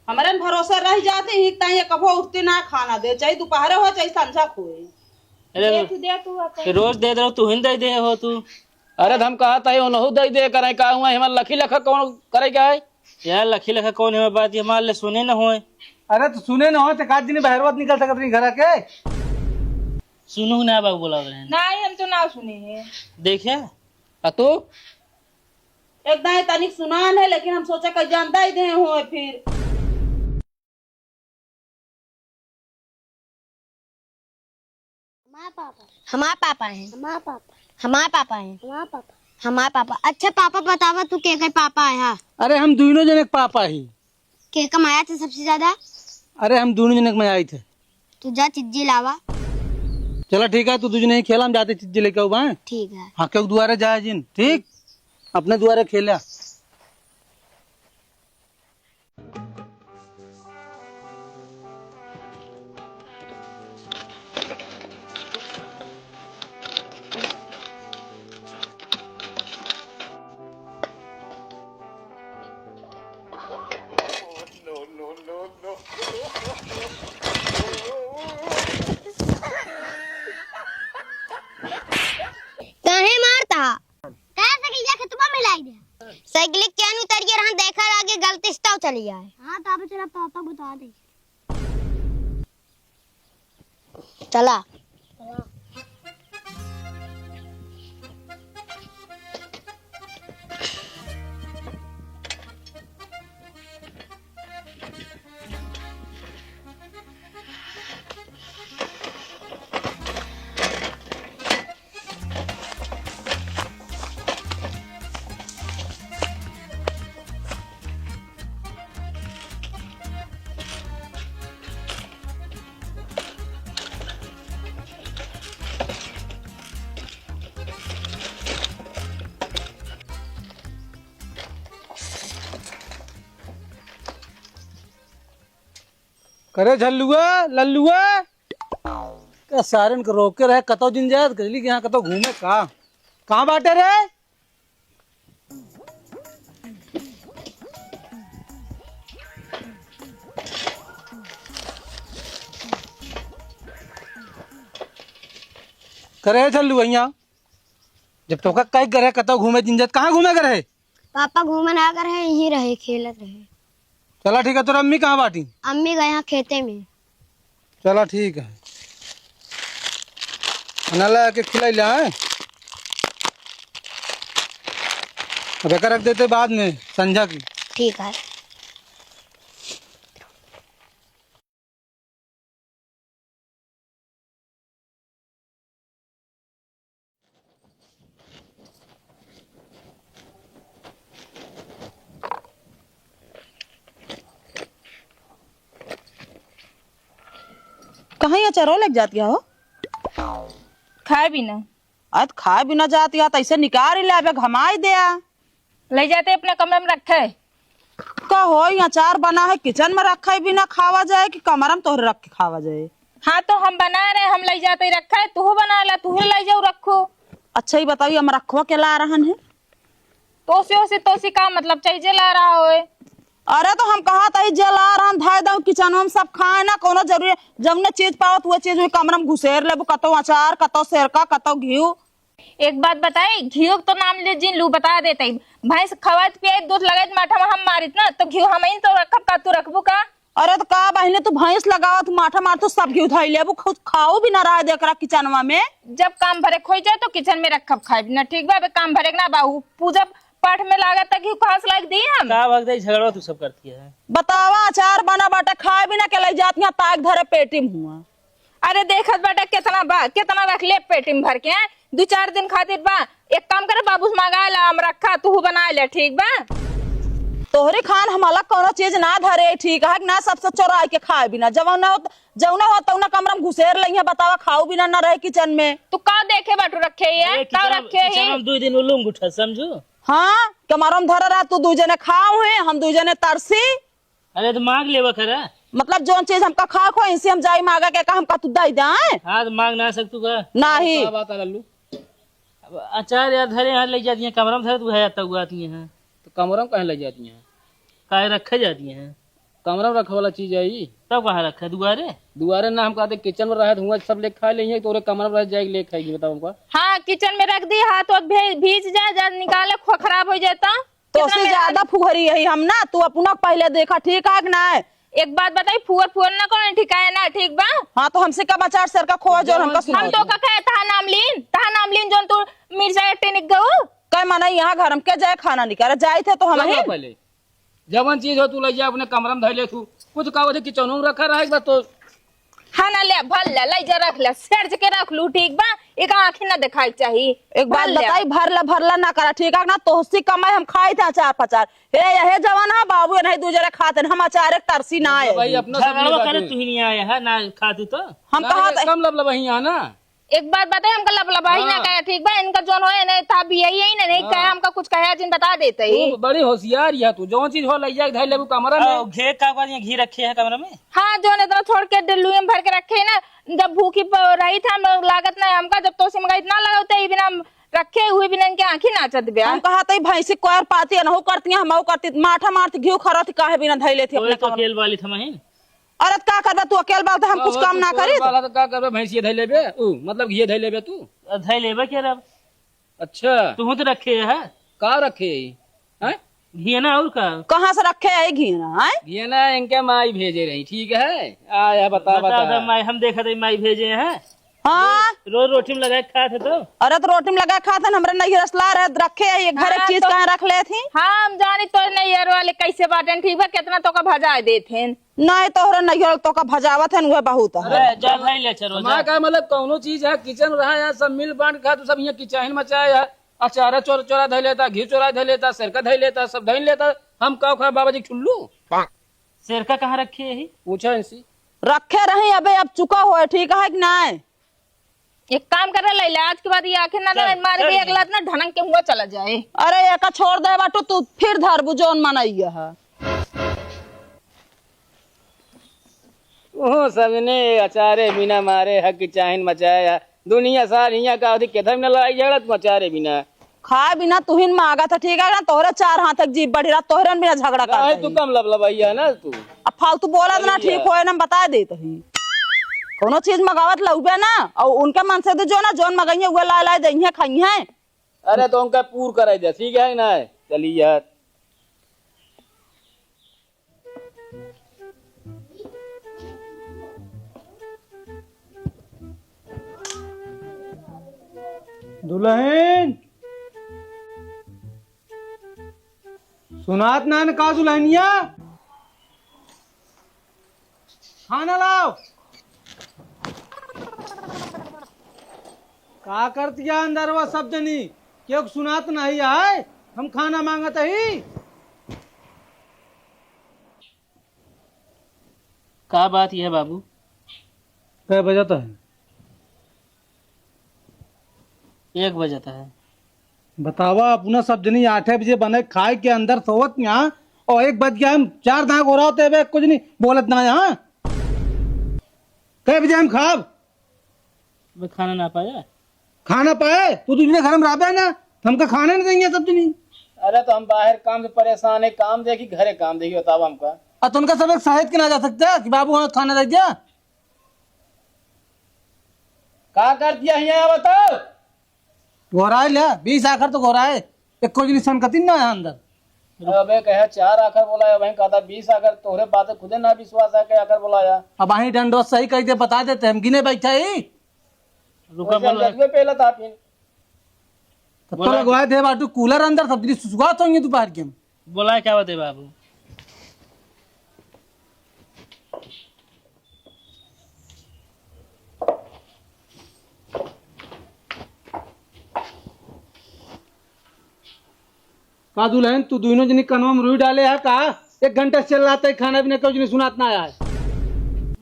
हमारे भरोसा रह जाते ही ताई कभो उठते ना खाना दे, चाहे दोपहर हो चाहे संझा खोए। अरे तू रोज दे दे तू हिंद दे हो तू। अरे हम कहा था ओनहु दई दे करे का हुआ हिमन लखी लखा कौन करे का है यार लखी लखा कौन है बात ये मान ले सुने न होए। अरे तो सुने न हो तो काज दिन बाहर निकल सकत नहीं घर के। सुनू ना बाबू बोला रहे हैं। नहीं हम तो ना सुने हैं। देखे तू एकदम तनिक सुनान है, लेकिन हम सोचा कहीं जानता ही दे हो फिर। हमारे पापा हैं। हमारे पापा। अच्छा पापा बतावा तू के पापा है? हाँ अरे हम दोनों जने के पापा ही। के कमाया था सबसे ज्यादा? अरे हम दोनों जने में आए थे। तू जा चिज्जी लावा। चलो ठीक है, तू तुझे नहीं खेला, हम जाते चीज लेके आओ। ठीक है। हाँ क्यों दुआरे जाए जिन, ठीक अपने दुआरे खेला। कहे मारता साइकिल क्या उतरिए रहा देखा आगे गलती स्टाव चली जाए। हाँ तो अब तेरा पापा बता दे। चला करे झल्लुआ लल्लुआ का सारन को रोक के रहे कतो दिन जाए गजली के यहाँ कतो घूमे कहाँ बाटे रे। करे झल्लुआ यहाँ जब तो कई करे कतो घूमे दिन जाए कहाँ घूमे करे। पापा घूमे ना कर है यहीं रहे खेलत रहे। चला ठीक है, तो अम्मी कहाँ बाटी? अम्मी गए यहाँ खेते में। चला ठीक है, ला के खिलाई ला है रख देते बाद में संझा की। ठीक है। कहाँ यहाँ चरो लग जाती हो? खाए भी ना। आज खाए बिना जाती है तो ऐसे निकाल ले अब घमाई दे ले जाते अपने कमरे में रखे। का हो अचार बना है किचन में रखा है बिना खावा जाए कि कमरा में तोहरे रख के खावा जाए? हाँ तो हम बना रहे हम ले जाते रखा है तू बना ला तू ले जाओ रखो। अच्छा ही बताइए हम रखवा के ला रहन है तोसी का मतलब चाहिए ला रहा हो। अरे तो हम कहा था जला रहन धाय दऊ किचन में सब खाए ना कोनो जरूरी जब ने चीज पाओ तो वो चीज में कमरा में घुसेर लेबू कतो अचार कतो सेरका कतो घी। एक बात बताए घी तो नाम ले जिन लू बता देते भैंस खवात पिए दूध लगाए माठा में हम मारित ना तो घी हम तो रखब का तू रखबू का। अरे तो का बहने तू भैंस लगावत माठा मार तो सब घी धई लेबू खुद खाओ भी ना रहा देख किचनवा में। जब काम भरे खोई जाए तो किचन में रखब खाए ना ठीक बा काम भरे ना बाहू पूजा पाठ में लागत घी कहां से लाग दी हम का वक्त झगड़ा तू सब करती है। बतावा अचार बना बाटा खाए भी ना के ले जाती हैं ताक धरे पेटी में हुआ। अरे देखत बाटा कितना बा कितना रख ले पेटी में भर के 2-4 दिन खातिर बा। एक काम करे बाबू से मंगा ला हम रखा तू बना ले ठीक बा। तोहरे खान हमारा कोनो चीज ना धरे ठीक है ना सबसे चोरा के खाए बिना जवना हो तवना कमरा में घुसेर लई है बतावा खाओ बिना ना रहे किचन में। तू का देखे बाटू रखे ये का रखे है हम 2 दिन उलूंग उठा समझू। हाँ कमारो में धरा रहा तू 2 जने खाओ है हम 2 जने तरसी। अरे तो मांग लेवा खरा मतलब जो चीज हमका खा खो इनसे हम जाई मांगा के का हमका तू दई दे। हाँ तो मांग ना सकतू का नहीं बात है लल्लू। अब अचार यार धरे यहाँ ले जाती है कमरा में धरे तू है जाता हुआ आती है तो कमरा में कहीं ले जाती हैं काय रखे जाती हैं। कमरा में रखे वाला चीज है ये। तब कहाँ रखा दुआरे? दुआरे ना हम कहते किचन में रहे धुआं सब ले खा लेंगे तो कमरा में रह जाएगी ले खाएगी बताओ हमको। हाँ किचन में रख दी, हाथ और भीज जाए, जब निकाले खराब हो जाता। तो उससे ज्यादा फुहरी यही हम ना, तू अपना पहले देखा ठीक है कि ना है? एक बात बताई, फुअर फुअर ना कौन ठीक है ना, ठीक बा? हाँ तो हमसे का बचार सर का खोआ जो हमका हम सुना तो का कहे तहा नाम लीन जोन तू मिर्जा टेनिक गऊ कह मना यहाँ घर हम के जाए खाना नहीं करे जाए थे तो हम ही पहले जवन चीज हो तू ले जा अपने कमरा में धर ले, तू कुछ कहो किचन में रखा रहेगा तो हाँ ना ले भल ले जा रख ले, सर्च के रख लू, ठीक बा? एक आँखें ना दिखाई चाहिए। एक बात बताई, भरला ना करा ठीक है ना? तो उससे कमाई हम खाए थे अचार पचार, हे जवान है बाबू नहीं दूसरे खाते, हम अचार एक तरसी ना आए भाई अपना झगड़ा करे तू ही नहीं आया है ना खा तू तो हम कहा कम लब वही आना। एक बात बताए, हमका लपलपाही ना कहे, ठीक बा? इनका जोन हो नहीं था भी यही ना नहीं कहे, हमका कुछ कहे जिन बता देते ही। तू बड़ी होशियार है तू, जो चीज हो ले जा धर ले कमरा में। घी का घी रखे है कमरे में? हाँ जो इतना छोड़ के डिल्लू में भर के रखे ना, जब भूखी रही था लागत नहीं हमका, जब तो सिमगा इतना लगाते बिना रखे हुए बिना इनके आँखी नाचत ब्याह। हम कहा था भैंसी कोयर पाती नहु करती हम करती माठा मारती घी खरती काहे बिना धैले थी अपने तो अकेले वाली था महीन। औरत का करबा तू अकेले बात हम कुछ काम ना करी वाला तो का करबे भैंसी धर लेबे मतलब घी धर लेबे तू धै लेबे के रब। अच्छा तू तो रखे है का रखे हैं घी ना और का कहाँ से रखे है घी ना है घी ना इनके माई भेजे रही ठीक है आया बता माई हम देखा थे माई भेजे हैं। हाँ रोज रोटी में लगा खा थे तो अरे तो रोटी में लगा खाते हमारे नहीं रसला रहे रखे है ये घर एक चीज कहाँ रख ले थी। हाँ हम जानी तो नहीं यार वाले कैसे बाटन, ठीक है? कितना तो का भजा देते नहीं तो नहीं तो का भजावत है वह बहुत है। जा भाई ले चलो हमारा का मतलब कौनो चीज है किचन रहा है सब मिल बांट खा तो सब यहाँ किचन मचाया है अचारा चोरा चोरा धै लेता घी चोरा धै लेता सिरका धै लेता सब धै लेता हम का खा बाबा जी ठुल्लू सिरका कहाँ रखे है? पूछो इनसी रखे रहे अबे अब चुका हुआ है ठीक है कि ना है? एक काम कर रहा आज के बाद ये आंखें ना लगा मार के एक लात ना ढनक के हुआ चला जाए। अरे एक छोड़ दे बाटू तू फिर धर बुझोन मनाइया है। ओ सबने अचारे बिना मारे हक चाहन मचाया दुनिया सारी यहाँ का केथम न लड़ाई झगड़ा तुम अचारे बिना खाए बिना तू ही मांगा था ठीक है ना? तोहरे चार हाथ तक जीप बढ़ी रहा तोहरे बिना झगड़ा कर तू कम लबलबैया ना तू अब फालतू बोला ना ठीक होए ना बता दे ही कोनो चीज मंगावत लउबे ना और उनके मन से जो ना जोन मंगाइए वो ला ला दइहे खाइए। अरे तो उनका पूर कराई दे ठीक है ना चलिए यार दुल्हन सुनात ना का दुल्हनिया खाना लाओ का करती है अंदर वह सब जनी क्यों सुनात नहीं है हम खाना मांगत ही का बात यह बाबू? कै बजत है 1 बजता है। बतावा अपना सब जनी 8 बजे बने खाए के अंदर सोवत यहाँ और 1 बज गया हम 4 दाग हो रहा होते कुछ नहीं बोलत ना यहाँ कै बजे हम खाब मैं खाना ना पाया खाना पाए तो तुझने घर में रहा ना हमका खाने नहीं देंगे सब जनी। अरे तो हम बाहर काम से परेशान है काम देखी घरे काम देखी बताओ हमका और तो उनका सब एक साहित्य के ना जा सकते कि बाबू हमें खाना दे दिया का कर दिया यहाँ बताओ घोराए ले 20 आखिर तो घोराए एक कोई निशान कती ना है अंदर अबे कहे 4 आखिर बोलाया वही कहा था 20 आखिर तोहरे बात खुदे ना विश्वास है के आखिर बोलाया अब वही डंडोत सही कह दे बता देते हम गिने बैठा ही रुका बोलो पहला था फिर तब तो लगवाए थे बाटू कूलर अंदर सब सुसुगात होंगे दोपहर के बोला क्या बात है बाबू? का दुल्हन तू दोनों जनी कनवा में रुई डाले है का 1 घंटा से चल रहा था खाना पीना क्यों नहीं सुनात ना आया है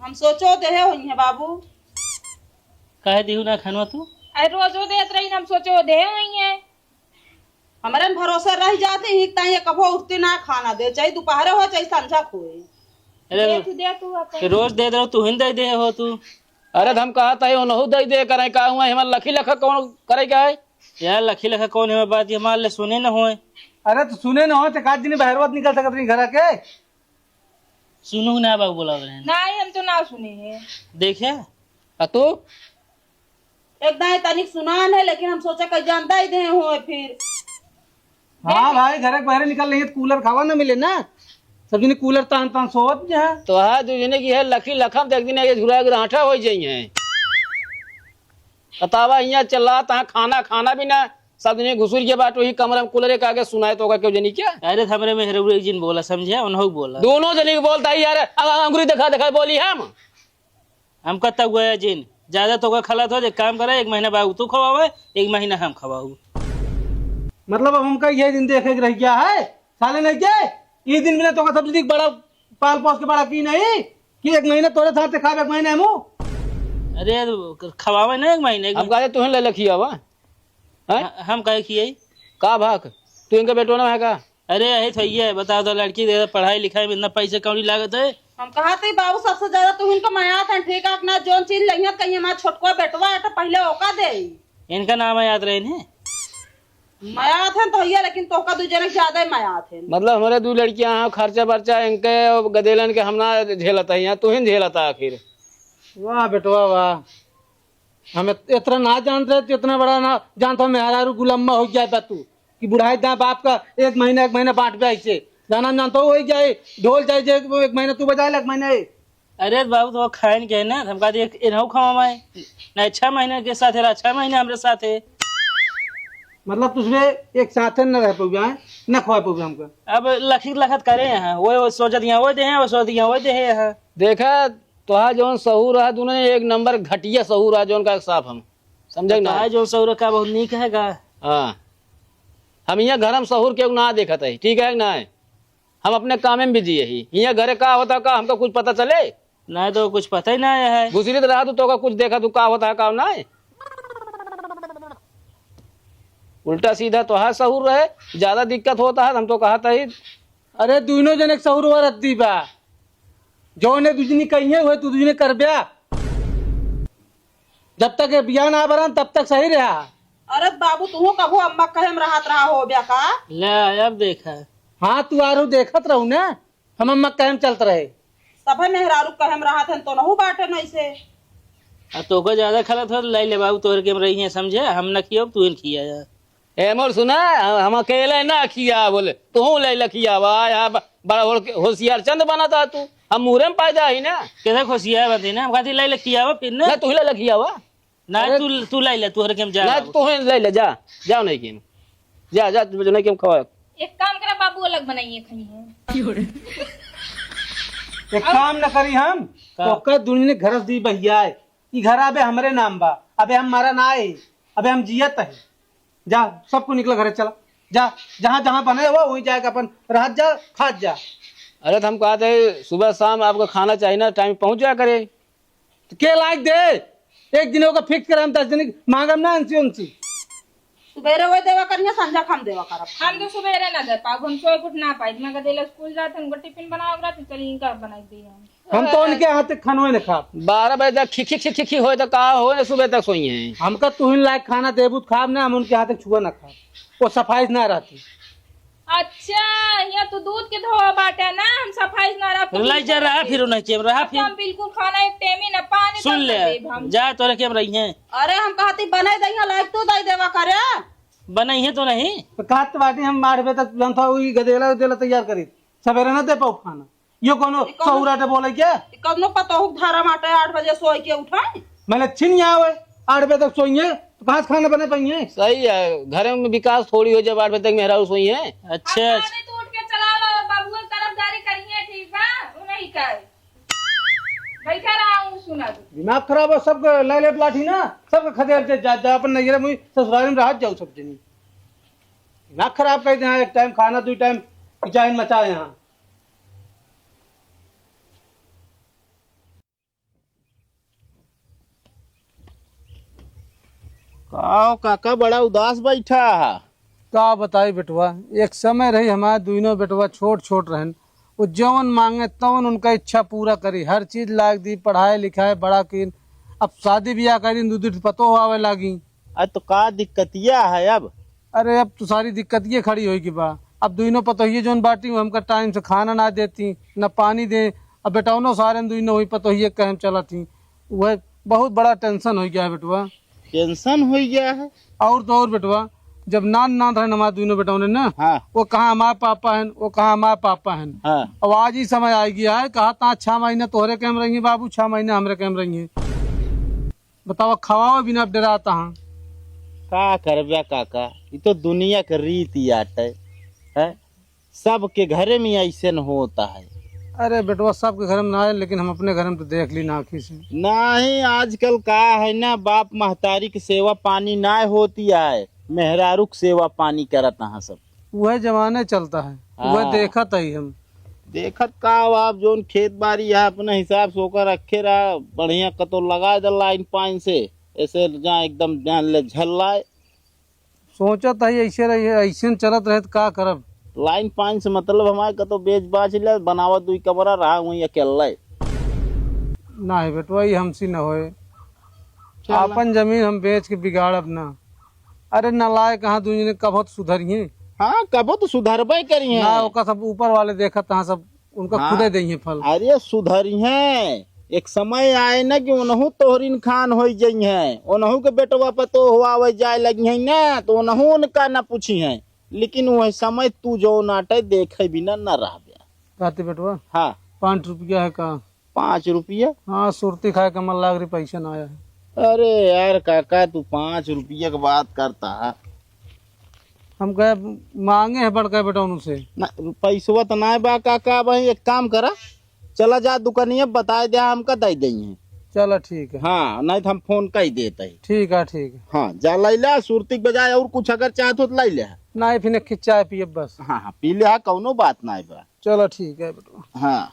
हम सोचो दे हुई है बाबू कहे दिहू ना खानवा तू? अरे रोज वो देत रही हम सोचे वो दे वही है हमारे भरोसे रह जाते ही ताई कभो उठते ना खाना दे चाहे दोपहर हो चाहे संझा खोए। अरे दे तू रोज दे दे तू ही दे हो तू। अरे हम कहा था नहु दई दे करे का हुआ हिमन लखी लखा कौन करे का है यार लखी लखा कौन है बात ये मान ले सुने न होए। अरे तो सुने ना हो तो काज दिन बाहर निकल सकत नहीं घर के सुनू ना बाबू बोला रहे हैं। नहीं हम तो ना सुने हैं। देखे तू एकदम तनिक सुनान है, लेकिन हम सोचा कहीं जानता ही दे हो फिर। हाँ भाई घर के बाहर निकल रही है, कूलर खावा ना मिले ना, सब जने कूलर तान तान सोवत जे है। तो है दूजने की है लखी लखम देख दिन ये झुरा ग्रांठा हो जाइए। बतावा यहाँ चला ता खाना खाना भी ना सब दिन घुसूर के बाट वही कमरे में कूलर के आगे सुनाए तो क्यों जनी क्या? अरे हमरे में हरू एक जिन बोला समझे, उन्होंने बोला दोनों जने बोलता है यार अंगुरी दिखा दिखा बोली हम कत्ता गया जिन ज्यादा तो खलत हो, एक काम करे 1 महीना बाबू तू खवावे 1 महीना हम खवाऊ। मतलब अब हमका ये दिन देखे रह गया है साले नहीं के ये दिन में तो सब बड़ा पाल पोस के बड़ा की नहीं कि 1 महीना तोरे साथ खा 1 महीने मुँह। अरे खवावे ना 1 महीने अब कहे तुहे ले लखिया वा हम कहे खिए का भाग तू इनका बेटो ना है का? अरे यही तो ये बता दो लड़की दे पढ़ाई लिखाई में इतना पैसे कौड़ी लागत है। हम कहा थे बाबू सबसे ज्यादा तू इनका माया था, ठीक है ना जोन चीज लगिया कहीं हमारा छोटको बेटवा है तो पहले ओका दे। इनका नाम याद रहे ने माया थे तो ये, लेकिन तो का दूसरे ज्यादा ही माया थे। मतलब हमारे 2 लड़कियां हैं, खर्चा बर्चा इनके गदेलन के हम ना झेलता है, तू ही झेलता आखिर। वाह बेटवा वाह, हमें इतना ना जान रहे तो इतना बड़ा ना जानता मेहरारू गुलम्मा हो गया तू कि बुढ़ाई दा बाप का 1 महीना बांट पे ऐसे जाना जानता हो जाए ढोल जाए 1 महीना तू बजाए 1 महीने। अरे बाबू तो खाए के ना हम कहते इन्हों खवा ना 6 महीने के साथ है 6 महीने हमारे साथ है। मतलब तुझे एक साथ न रह पाऊ जाए न खवा पाऊ हमको। अब लखी लखत करे हैं वो सोच दिया वो दे हैं वो सोच दिया वो दे है। देखा तो जो सहूर है दोनों एक नंबर घटिया सहूर है जो का साफ हम समझे ना जो सौर का बहुत नीक हैगा। हाँ हम यहाँ घर हम सहूर के ना देखत है, ठीक है ना, हम अपने काम में बिजी है। यहाँ घरे का होता का हमको कुछ पता चले ना, तो कुछ पता ही ना है। घुसरी तो रहा तो का कुछ देखा तू का होता है का ना है। उल्टा सीधा तो है सहूर रहे, ज्यादा दिक्कत होता है हम तो कहा था ही। अरे दोनों जने सहूर वर रद्दी बा जो ने दूजनी कहिए हुए तू दूजने कर ब्या, जब तक बिया ना बरन तब तक सही रहा। अरे बाबू तू कभो अम्मा कहे राहत रहा हो ब्या का? ले अब देखा हाँ तू आरू देखत रहू ना, हम अम्मा कहे चलत रहे सब मेहरारू कहे राहत है तो नहु बाटे नहीं से। तो को ज्यादा खलत हो लाई ले बाबू तोर के रही है समझे, हम न खियो तू इन खिया जा। ए मोर सुना हम अकेले ना खिया बोले तू ले लखिया वाह बड़ा होशियार चंद बना था तू, हम मुरे में पैदा ही ना कैसे खुशिया बते ना हम कहते लाई ले खिया फिर ना तू ले लखिया वा ना तू लाई ले तोहर के जा ना तू ले ले जा जाओ नहीं कि जा जा जो नहीं कि खवा। एक काम करा बाबू अलग बनाइए खाइए। एक काम न करी हम तो का दुनिया ने घर दी भैया है कि घर अबे हमरे नाम बा, अबे हम मारा ना है, अबे हम जियत है। जा सबको निकला घरे चला जा, जहाँ जहाँ बने हुआ वही जाएगा अपन रात जा खा जा। अरे तो हम कहा थे सुबह शाम आपको खाना चाहिए ना, टाइम पहुंच जाया करे तो के लायक दे एक दिनों का फिक्स कर हम 10 दिन मांगम ना उनसी सुबेरे वो देवा करिए संध्या खम देवा करब। हम तो सुबह ना दे पाओ, हम सोए कुछ ना पाई। मैं कदे स्कूल जाते उनको टिफिन बनाओ तो चलिए इनका बनाई दिए हम तो उनके हाथ खानवे न खा 12 बजे तक खिखी खिखी हो तो कहा हो सुबह तक सोई है। हमका तुहिन लायक खाना देबूत खाब ना, हम उनके हाथ छुआ ना खा, वो सफाई ना रहती। अच्छा यहाँ तो दूध के धोआ बाटे ना, हम सफाई ना लाई जा रहा फिर नहीं के रहा फिर हम बिल्कुल खाना एक टाइम ही ना पानी सुन ले जा तोरे के रही है। अरे हम कहती बने दही लायक तू दही देवा करे बनाई है तो नहीं तो कहत बाटी हम 8 बजे तक जनता हुई गदेला उदेला तैयार करी सवेरे ना दे पाऊ खाना। यो कोनो सौराटे बोले क्या कबनो पतो धारा माटे 8 बजे सोई के उठाए मैंने छिन आवे 8 बजे तक सोइए तो कहाँ खाना बने पाइए। सही है घर में विकास थोड़ी हो जब 8 बजे तक मेहरा सोई है। अच्छा तो उठ के चला लो बाबू तरफदारी करिए ठीक है नहीं कर बैठा रहा हूँ सुना दिमाग खराब है सब ले ले लाठी ना सब खदेड़ से जा अपन नजर मुई ससुराल में राहत जाऊ सब जनी दिमाग खराब कर दे। एक टाइम खाना 2 टाइम किचन मचा यहाँ। काका बड़ा उदास बैठा है। का बताई बेटवा, एक समय रही हमारे दोनों बेटवा छोट छोट रहन, वो जवन मांगे तवन उनका इच्छा पूरा करी, हर चीज लाग दी, पढ़ाई लिखाई बड़ा की। अब शादी ब्याह करी 2 पतो आवे लागी। अब तो का दिक्कतिया है अब? अरे अब तो सारी दिक्कत ये खड़ी होगी बा। अब दोनों पतो ये जोन बाटी हमका टाइम से खाना ना देती न पानी दे, अब बेटौनो सारे दुई न हुई पतो ही कहम चला थी वह बहुत बड़ा टेंशन हो गया है बेटवा। टेंशन हो गया है। और तो और बेटवा जब नान रहे हमारे दोनों बेटौने ना हाँ वो कहाँ हमारे पापा हैं वो कहाँ हमारे पापा हैं। हाँ अब आज ही समय आ गया है कहा ता 6 महीने तोहरे कैम रहेंगे बाबू 6 महीने हमरे कैम रहेंगे। बताओ खवाओ बिना अब डराता हाँ। का करबे काका ये तो दुनिया का रीति आटे है सबके घरे में ऐसे न होता है। अरे बेटवा सबके घर में ना आए लेकिन हम अपने घर में तो देख ली ना आँखी से। नहीं आजकल का है ना बाप महतारी की सेवा पानी ना होती है मेहरारू की सेवा पानी करत है सब। वह जमाने चलता है वह हाँ। देखा ही हम देखत का आप जोन खेत बाड़ी है अपने हिसाब से होकर रखे रहा बढ़िया कतो लगा दे लाइन पाइन से ऐसे जहाँ एकदम जान ले झल लाए। सोचा था ऐसे रही ऐसे चलत रहे तो का करब। लाइन पाइन से मतलब हमारे कतो बेच बाच ले बनावत दुई कमरा रहा वही अकेला ना है बेटवा ये हमसी न होए अपन जमीन हम बेच के बिगाड़ब ना। अरे नलायक कहाँ दुनिया ने कब सुधरिए। हाँ कबो तो सुधरबे करी है ना ओका सब ऊपर वाले देखा तहाँ सब उनका हाँ। खुदे देंगे फल। अरे सुधरी है एक समय आए ना कि उनहु तोहरीन खान हो जाइ है उनहु के बेटवा पतो हुआ जाए लगी है ना तो उनहु उनका ना पूछी है लेकिन वह समय तू जो नाटे देखे बिना न रह गया। कहते बेटवा हाँ 5 रुपया है का 5 रुपया। हाँ सुरती खाए का मन लाग रही पैसा ना आया है। अरे यार काका तू 5 रुपया की बात करता है। हम कहे मांगे है बड़का बेटा उनसे ना पैसवा तो ना बा काका भाई एक काम करा चला जा दुकानिया बता दे हमका दे देंगे। चलो ठीक है। हाँ नहीं तो हम फोन कर देते ही। ठीक है ठीक है। हाँ जा लै ले सुरती के बजाय और कुछ अगर चाहत हो तो लै ले। ना फिर खिंचा पिए बस। हाँ हाँ पी ले कौनो बात ना बा। चलो ठीक है बेटा। हाँ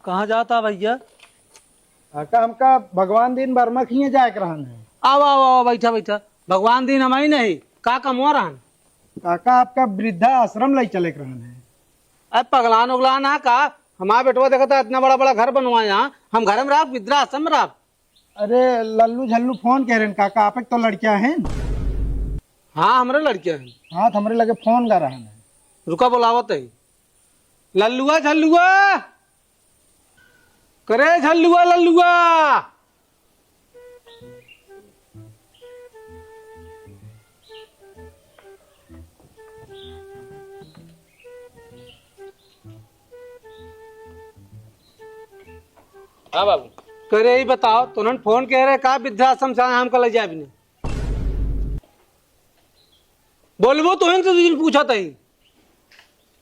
कहाँ जाता भैया। काका हमका भगवान दिन बर्मा खिए जाए के रहन है। आओ आओ आओ बैठा बैठा भगवान दिन हम ही नहीं का कमवा रहन। काका आपका वृद्धा आश्रम लाई चले के रहन है। अब पगलान उगलान है का हमारा बेटवा देखा था इतना बड़ा बड़ा घर बनवाए यहाँ हम घर में रहा वृद्धाश्रम में रहा। अरे लल्लू झल्लू फोन कह रहे हैं काका आप तो लड़कियां हैं। हाँ हमारे लड़के हैं। हाँ तो हमरे लगे फोन कर रहन है। रुका बुलावत है लल्लुआ झल्लुआ करे झल्लुआ लल्लुआ। हाँ बाबू करे ही बताओ तुरंत फोन कह रहे का वृद्धाश्रम से हमका ले जाए भी नहीं बोलबो तो से पूछा था ही।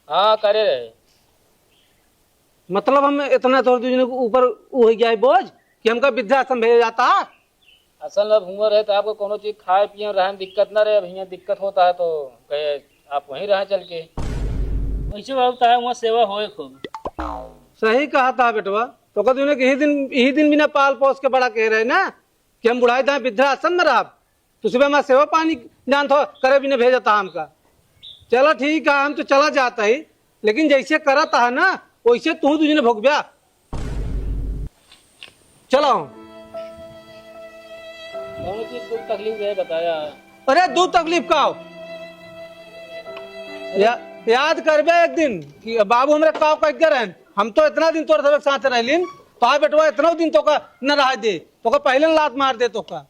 हाँ करे रहे मतलब हम इतना थोड़ा दूसरे के ऊपर हो गया है बोझ कि हमका वृद्धाश्रम भेजा जाता। असल अब हुआ रहे तो आपको कोनो चीज खाए पिए रहने दिक्कत ना रहे। अब यहाँ दिक्कत होता है तो कहे आप वहीं रहे चल के। वैसे बाबू तारा वहाँ सेवा होए खूब। सही कहा था बेटवा तो कहते उन्हें यही दिन बिना पाल पोस के बड़ा कह रहे ना कि हम बुढ़ाई था वृद्धाश्रम में रहा तो सुबह मैं सेवा पानी जान थो करे भी नहीं भेजा था हमका। चलो ठीक है हम तो चला जाता ही लेकिन जैसे करा था ना वैसे तू तुझे भोगब्या। चलो कोनो चीज दुख तकलीफ है बताया। अरे दू तकलीफ का हो। याद करबे एक दिन कि बाबू हमरे का कह के रहन हम तो इतना दिन तोर सब साथ रहलिन तो बेटवा इतना दिन तो का न रह दे तो का पहले लात मार दे तो का।